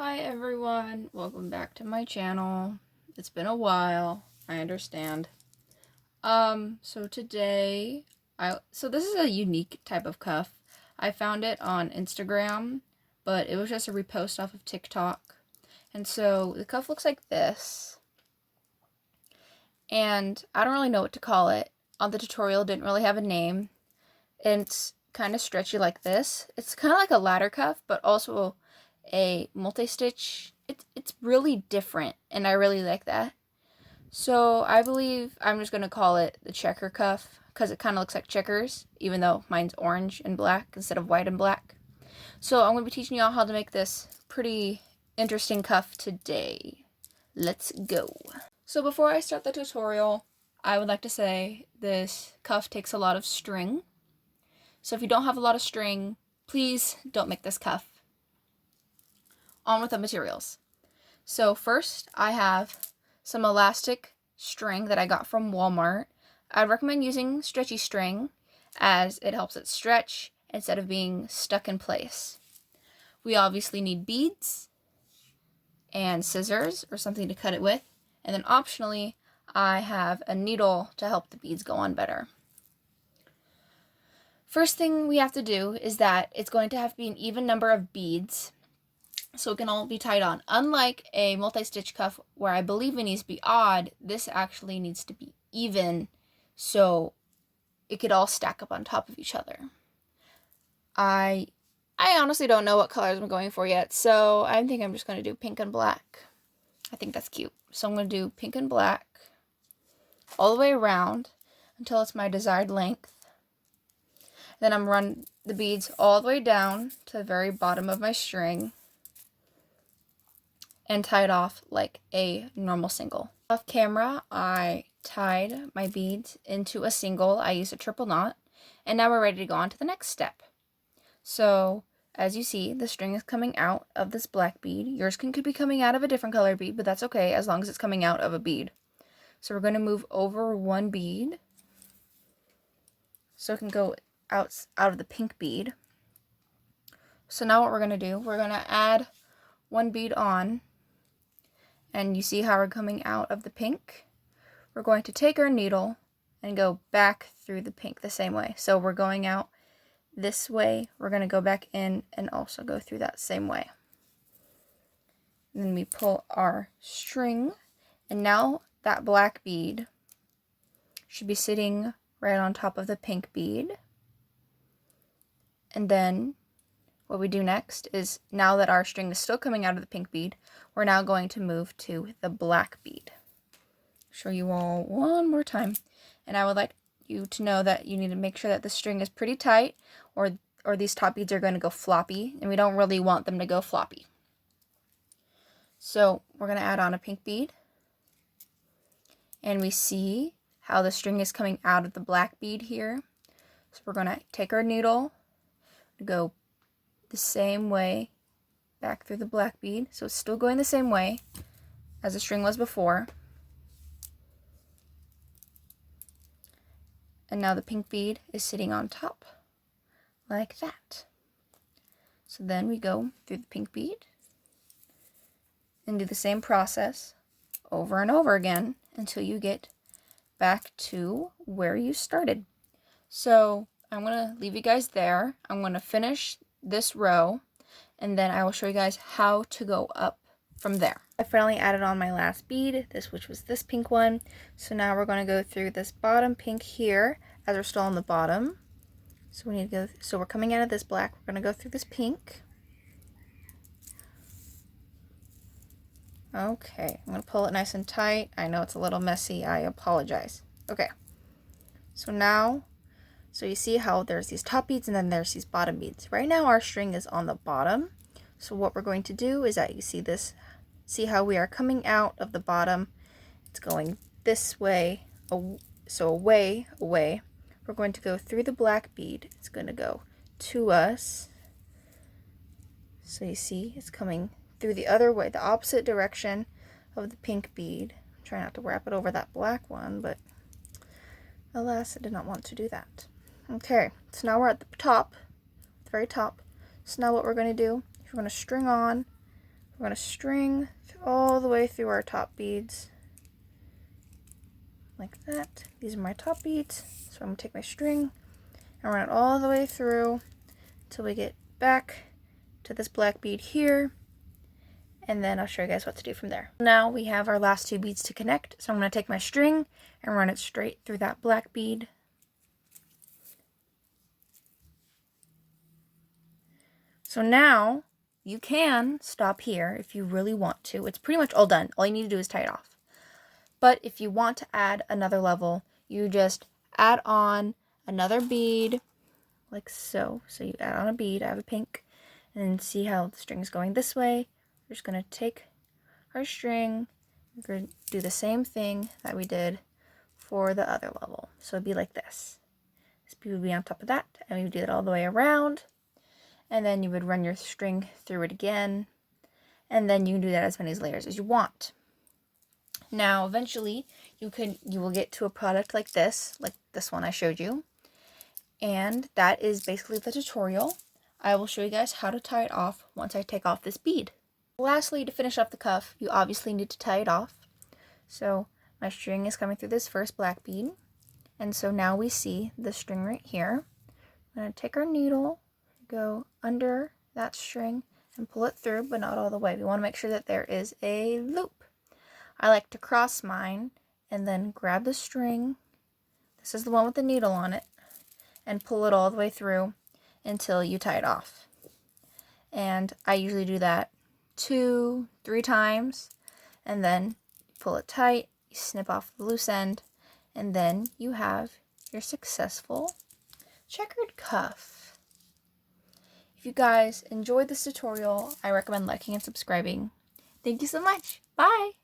Hi everyone, welcome back to my channel. It's been a while, I understand. So today, this is a unique type of cuff. I found it on Instagram, but it was just a repost off of TikTok. And so the cuff looks like this. And I don't really know what to call it. On the tutorial, it didn't really have a name. And it's kind of stretchy like this. It's kind of like a ladder cuff, but also a multi-stitch. It's really different, and I really like that. So I believe I'm just going to call it the checker cuff, because it kind of looks like checkers, even though mine's orange and black instead of white and black. So I'm going to be teaching y'all how to make this pretty interesting cuff today. Let's go. So before I start the tutorial, I would like to say this cuff takes a lot of string. So if you don't have a lot of string, please don't make this cuff. On with the materials. So first, I have some elastic string that I got from Walmart. I'd recommend using stretchy string as it helps it stretch instead of being stuck in place. We obviously need beads and scissors or something to cut it with. And then optionally, I have a needle to help the beads go on better. First thing we have to do is that it's going to have to be an even number of beads so it can all be tied on. Unlike a multi-stitch cuff where I believe it needs to be odd, this actually needs to be even so it could all stack up on top of each other. I honestly don't know what colors I'm going for yet, so I think I'm just going to do pink and black. I think that's cute. So I'm going to do pink and black all the way around until it's my desired length. Then I'm run the beads all the way down to the very bottom of my string and tie it off like a normal single. Off camera, I tied my beads into a single. I used a triple knot, and now we're ready to go on to the next step. So as you see, the string is coming out of this black bead. Yours could be coming out of a different color bead, but that's okay as long as it's coming out of a bead. So we're going to move over one bead so it can go out of the pink bead. So now what we're going to do, we're going to add one bead on, and you see how we're coming out of the pink. We're going to take our needle and go back through the pink the same way. So we're going out this way, we're going to go back in and also go through that same way. And then we pull our string, and now that black bead should be sitting right on top of the pink bead. And then what we do next is, now that our string is still coming out of the pink bead, we're now going to move to the black bead. Show you all one more time. And I would like you to know that you need to make sure that the string is pretty tight, or these top beads are going to go floppy, and we don't really want them to go floppy. So we're going to add on a pink bead, and we see how the string is coming out of the black bead here. So we're going to take our needle, go the same way back through the black bead, so it's still going the same way as the string was before. And now the pink bead is sitting on top like that. So then we go through the pink bead and do the same process over and over again until you get back to where you started. So I'm going to leave you guys there. I'm going to finish this row, and then I will show you guys how to go up from there. I finally added on my last bead, which was this pink one. So now we're going to go through this bottom pink here as we're still on the bottom. So we need to go, so we're coming out of this black, we're going to go through this pink. Okay, I'm going to pull it nice and tight. I know it's a little messy, I apologize. Okay, so now, so you see how there's these top beads and then there's these bottom beads. Right now our string is on the bottom. So what we're going to do is that you see this, see how we are coming out of the bottom. It's going this way, so away. We're going to go through the black bead. It's going to go to us. So you see it's coming through the other way, the opposite direction of the pink bead. I'm trying not to wrap it over that black one, but alas, I did not want to do that. Okay, so now we're at the top, the very top. So now what we're going to do, we're going to string on We're going to string all the way through our top beads. Like that. These are my top beads. So I'm going to take my string and run it all the way through until we get back to this black bead here. And then I'll show you guys what to do from there. Now we have our last 2 beads to connect. So I'm going to take my string and run it straight through that black bead. So now you can stop here if you really want to. It's pretty much all done. All you need to do is tie it off. But if you want to add another level, you just add on another bead like so. So you add on a bead. I have a pink. And then see how the string is going this way. We're just going to take our string. We're going to do the same thing that we did for the other level. So it'd be like this. This bead would be on top of that. And we would do it all the way around. And then you would run your string through it again. And then you can do that as many layers as you want. Now, eventually, you will get to a product like this one I showed you. And that is basically the tutorial. I will show you guys how to tie it off once I take off this bead. Lastly, to finish off the cuff, you obviously need to tie it off. So my string is coming through this first black bead. And so now we see the string right here. I'm going to take our needle, go under that string, and pull it through, but not all the way. We want to make sure that there is a loop. I like to cross mine and then grab the string. This is the one with the needle on it. And pull it all the way through until you tie it off. And I usually do that 2-3 times, and then pull it tight, you snip off the loose end, and then you have your successful checkered cuff. If you guys enjoyed this tutorial, I recommend liking and subscribing. Thank you so much. Bye!